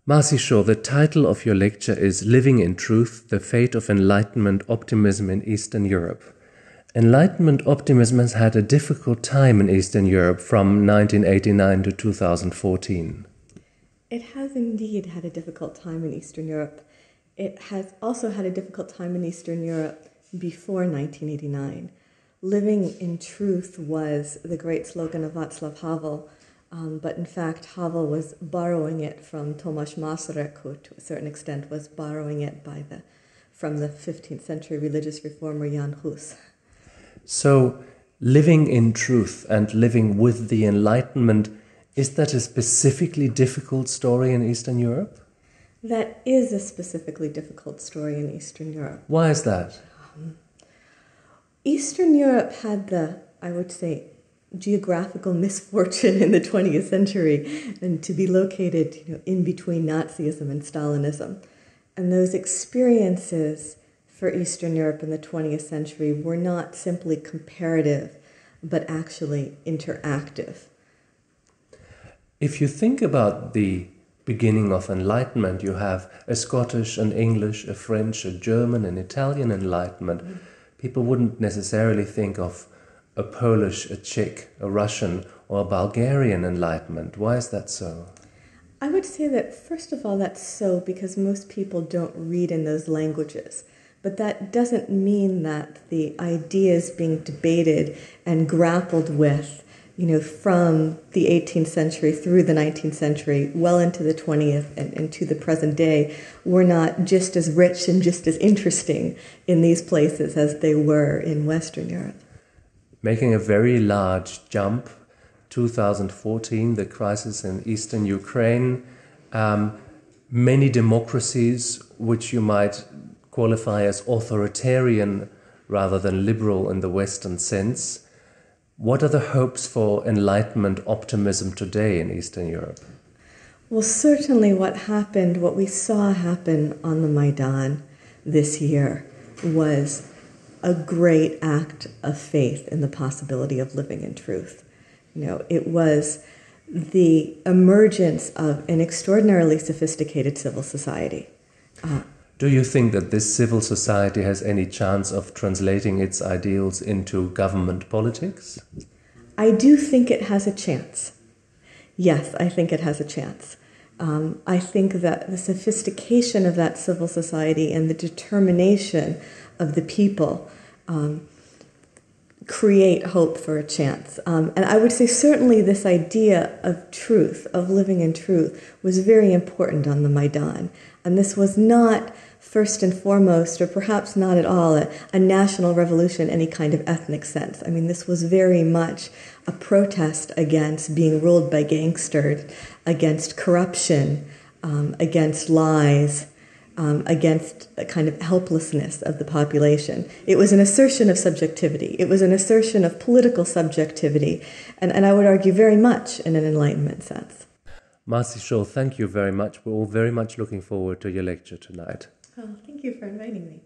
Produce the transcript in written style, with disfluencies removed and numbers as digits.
Marci, the title of your lecture is Living in Truth, the Fate of Enlightenment Optimism in Eastern Europe. Enlightenment optimism has had a difficult time in Eastern Europe from 1989 to 2014. It has indeed had a difficult time in Eastern Europe. It has also had a difficult time in Eastern Europe before 1989. Living in truth was the great slogan of Václav Havel, but in fact Havel was borrowing it from Tomáš Masaryk, who to a certain extent was borrowing it from the 15th century religious reformer Jan Hus. So, living in truth and living with the Enlightenment, is that a specifically difficult story in Eastern Europe? That is a specifically difficult story in Eastern Europe. Why is that? Eastern Europe had the, I would say, geographical misfortune in the 20th century and to be located in between Nazism and Stalinism. And those experiences for Eastern Europe in the 20th century were not simply comparative, but actually interactive. If you think about the beginning of Enlightenment, you have a Scottish, an English, a French, a German, an Italian Enlightenment. Mm-hmm. People wouldn't necessarily think of a Polish, a Czech, a Russian, or a Bulgarian Enlightenment. Why is that so? I would say that, first of all, that's so because most people don't read in those languages. But that doesn't mean that the ideas being debated and grappled with, from the 18th century through the 19th century, well into the 20th and to the present day, were not just as rich and just as interesting in these places as they were in Western Europe. Making a very large jump, 2014, the crisis in eastern Ukraine, many democracies which you might qualify as authoritarian rather than liberal in the Western sense. What are the hopes for Enlightenment optimism today in Eastern Europe? Well, certainly what we saw happen on the Maidan this year was a great act of faith in the possibility of living in truth. It was the emergence of an extraordinarily sophisticated civil society. Do you think that this civil society has any chance of translating its ideals into government politics? I do think it has a chance. Yes, I think it has a chance. I think that the sophistication of that civil society and the determination of the people create hope for a chance. And I would say certainly this idea of truth, of living in truth, was very important on the Maidan. And this was not first and foremost, or perhaps not at all, a national revolution in any kind of ethnic sense. I mean, this was very much a protest against being ruled by gangsters, against corruption, against lies, against a kind of helplessness of the population. It was an assertion of subjectivity. It was an assertion of political subjectivity, and I would argue very much in an Enlightenment sense. Marci, thank you very much. We're all very much looking forward to your lecture tonight. Oh, thank you for inviting me.